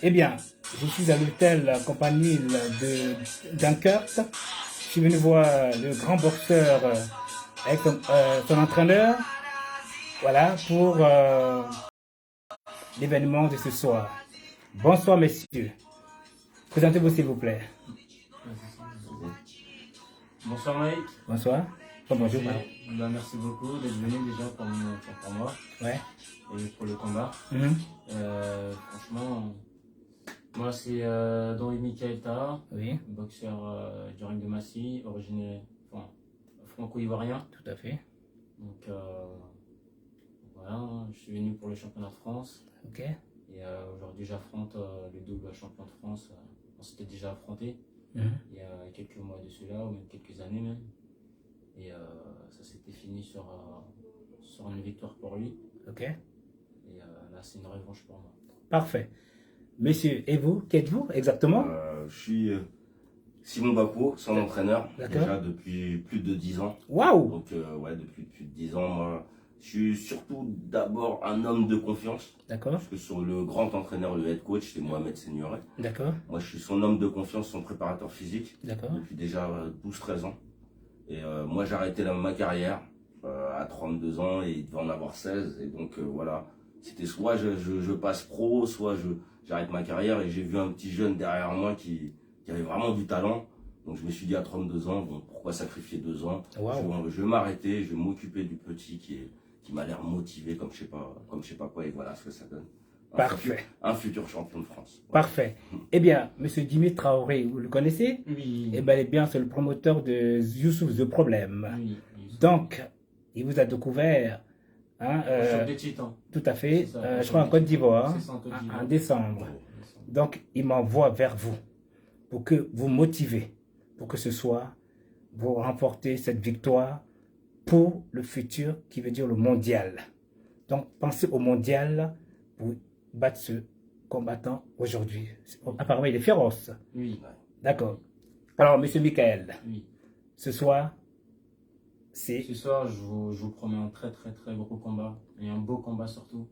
Eh bien, je suis à l'hôtel compagnie de Dunkirk. Je suis venu voir le grand boxeur avec son entraîneur, voilà, pour l'événement de ce soir. Bonsoir, messieurs. Présentez-vous, s'il vous plaît. Bonsoir Mike. Bonsoir. Oh, bonjour. Merci beaucoup d'être venu déjà pour moi Ouais. et pour le combat. Franchement, moi c'est Don Michael Taha, Oui. boxeur du ring de Massy, originaire, enfin, franco-ivoirien. Tout à fait. Donc voilà, je suis venu pour le championnat de France. Ok. Et aujourd'hui j'affronte le double champion de France. On s'était déjà affronté il y a quelques mois de cela, ou même quelques années même. Et ça s'était fini sur une victoire pour lui. Ok. Et là, c'est une revanche pour moi. Parfait. Monsieur, et vous, qui êtes-vous exactement? Je suis Simon Bako, son entraîneur, déjà depuis plus de 10 ans. Waouh! Donc, ouais, depuis plus de 10 ans, moi, je suis surtout d'abord un homme de confiance. D'accord. Parce que sur le grand entraîneur, le head coach, c'est Mohamed Senioré. D'accord. Moi, je suis son homme de confiance, son préparateur physique. D'accord. Depuis déjà 12-13 ans. Et moi, j'ai arrêté ma carrière à 32 ans et il devait en avoir 16. Et donc, voilà, c'était soit je passe pro, soit j'arrête ma carrière. Et j'ai vu un petit jeune derrière moi qui avait vraiment du talent. Donc, je me suis dit à 32 ans, bon, pourquoi sacrifier 2 ans? Wow. Je vais m'arrêter, je vais m'occuper du petit qui m'a l'air motivé comme je sais pas quoi. Et voilà ce que ça donne. Parfait. Un futur champion de France. Voilà. Parfait. Eh bien, monsieur Djimi Traoré, vous le connaissez? Oui. Eh bien, c'est le promoteur de Youssouf The Problem. Oui. Donc, il vous a découvert. Choc des Titans. Tout à fait. Ça, je crois en Côte d'Ivoire, en en décembre. Donc, il m'envoie vers vous pour que vous motivez, pour que ce soir, vous remportez cette victoire pour le futur, qui veut dire le mondial. Donc, pensez au mondial pour battre ce combattant aujourd'hui. Apparemment, il est féroce. Oui. D'accord. Alors, monsieur Michael, Oui. ce soir, c'est... Ce soir, je vous promets un très gros combat. Et un beau combat surtout.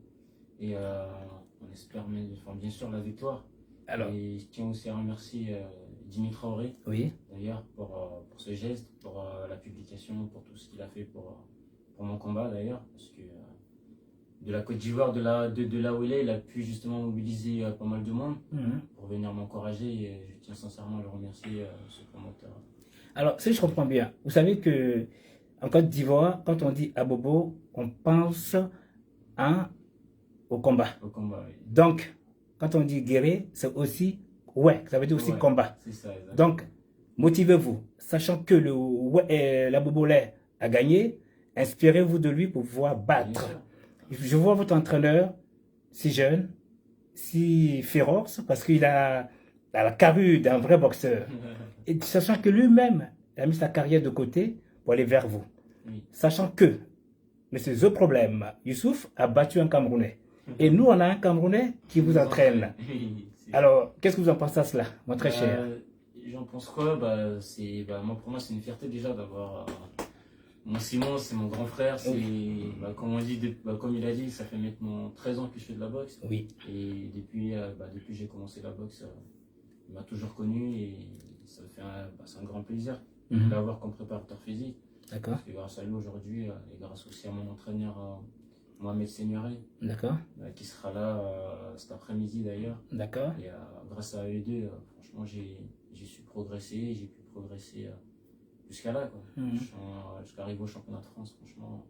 Et on espère bien sûr la victoire. Alors, et je tiens aussi à remercier Djimi Traoré, oui, d'ailleurs, pour ce geste, pour la publication, pour tout ce qu'il a fait pour mon combat d'ailleurs. Parce que de la Côte d'Ivoire, de là où il a pu justement mobiliser pas mal de monde pour venir m'encourager. Et je tiens sincèrement à le remercier, ce promoteur. Alors, si je comprends bien, vous savez que en Côte d'Ivoire, quand on dit Abobo, on pense au combat. Au combat, oui. Donc, quand on dit guérir, c'est aussi, ça veut dire aussi combat. C'est ça, exactement. Donc, motivez-vous, sachant que l'Abobolais a gagné, inspirez-vous de lui pour pouvoir battre. Je vois votre entraîneur si jeune, si féroce, parce qu'il a la carrure d'un vrai boxeur. Et sachant que lui-même a mis sa carrière de côté pour aller vers vous. Oui. Sachant que M. The Problem, Youssouf, a battu un Camerounais. Et nous, on a un Camerounais qui vous entraîne. Alors, qu'est-ce que vous en pensez à cela, mon très cher? J'en pense quoi? Pour moi, c'est une fierté déjà d'avoir... mon Simon, c'est mon grand frère. Comme il a dit, ça fait maintenant 13 ans que je fais de la boxe. Oui. Et depuis que j'ai commencé la boxe, il m'a toujours connu et ça fait c'est un grand plaisir de l'avoir comme préparateur physique. D'accord. Parce que grâce à lui aujourd'hui, et grâce aussi à mon entraîneur Mohamed Senioré, d'accord, qui sera là cet après-midi d'ailleurs. D'accord. Et grâce à eux deux, franchement, j'ai su progresser, j'ai pu progresser jusqu'à là, jusqu'à arriver au championnat de France. Franchement,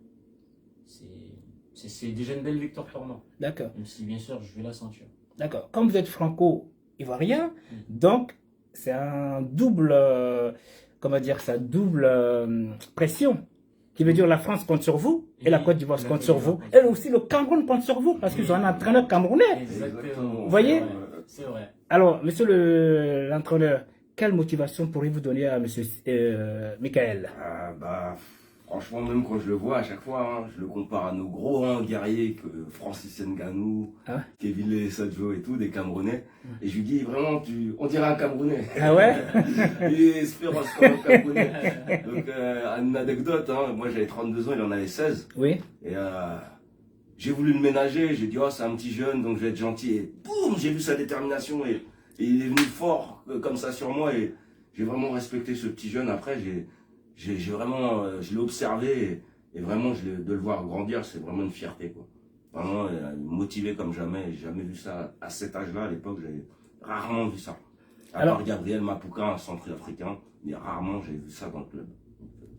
c'est déjà une belle victoire pour moi. D'accord. Même si bien sûr je vais la ceinture. D'accord. Comme vous êtes franco-ivoirien, donc c'est un double, pression. Qui veut dire la France compte sur vous et la Côte d'Ivoire compte sur vous. Et aussi le Cameroun compte sur vous parce qu'ils ont un entraîneur camerounais. Exactement. Vous voyez? C'est vrai. Alors, monsieur l'entraîneur, quelle motivation pourriez-vous donner à monsieur Michael? Franchement, même quand je le vois à chaque fois, je le compare à nos gros guerriers que Francis Ngannou, Kevin Lee Sadjo et tout, des Camerounais. Et je lui dis vraiment, on dirait un Camerounais. Ah ouais? Il est féroce comme un Camerounais. Donc, une anecdote, moi j'avais 32 ans, il en avait 16. Oui. Et j'ai voulu le ménager, j'ai dit, oh, c'est un petit jeune, donc je vais être gentil. Et boum, j'ai vu sa détermination et il est venu fort comme ça sur moi. Et j'ai vraiment respecté ce petit jeune. Après, j'ai vraiment, je l'ai observé et vraiment, de le voir grandir, c'est vraiment une fierté, quoi. Vraiment motivé comme jamais. J'ai jamais vu ça à cet âge-là. À l'époque, j'avais rarement vu ça. À part Gabriel Mapouka, un centrafricain, mais rarement j'ai vu ça dans le club.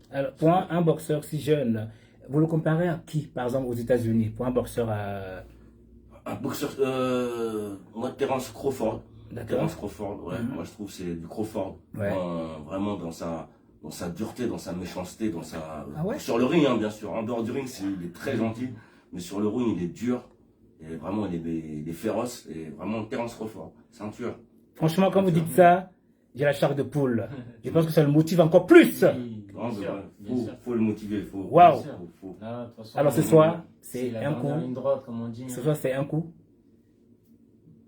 Alors, pour un boxeur si jeune, vous le comparez à qui, par exemple, aux États-Unis, pour un boxeur à... Un boxeur, moi, Terence Crawford. D'accord. Terence Crawford, ouais. Moi, je trouve que c'est du Crawford. Ouais. Vraiment dans sa dureté, dans sa méchanceté, dans sa... Ah ouais? Sur le ring, hein, bien sûr. En dehors du ring, il est très gentil. Mais sur le ring, il est dur. Et vraiment, il est féroce. Et vraiment, Terence Crawford, c'est un tueur. Franchement, quand vous dites ça, j'ai la chair de poule. Je pense que ça le motive encore plus. Oui, Faut le motiver. Waouh. Là, de toute façon, Alors ce soir, c'est la un coup. dernière ligne droite, comme on dit. Ce soir, c'est un coup.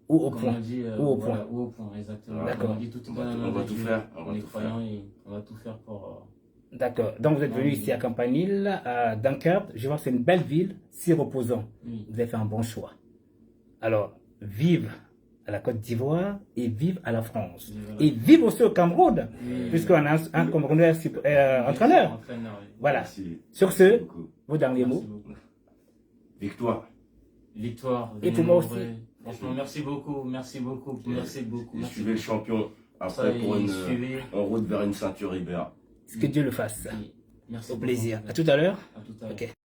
Ou au Comme point. on dit, Ou au voilà, point. ou au point, exactement. D'accord. Comme on dit, tout est dans la main On va de tout Dieu. faire. On est croyants et on va tout faire pour... D'accord. Donc vous êtes venu ici à Campanile, à Dunkerque. Je vois que c'est une belle ville, si reposant. Oui. Vous avez fait un bon choix. Alors, vive à la Côte d'Ivoire et vive à la France. Voilà. Et vive aussi au Cameroun, Oui. puisqu'on a un Camerounais entraîneur. Entraîneur, oui. Voilà. Merci. Sur Merci ce, beaucoup. vos derniers Merci mots. beaucoup. Victoire. Victoire. Et pour moi aussi. Franchement, merci beaucoup. Merci beaucoup. Merci beaucoup. Et Merci suivez le champion. Ça, Après, pour et suivez. en route vers une ceinture Ibéa. Que Dieu le fasse. Merci Au beaucoup. plaisir. À tout à l'heure. À tout à l'heure. Ok.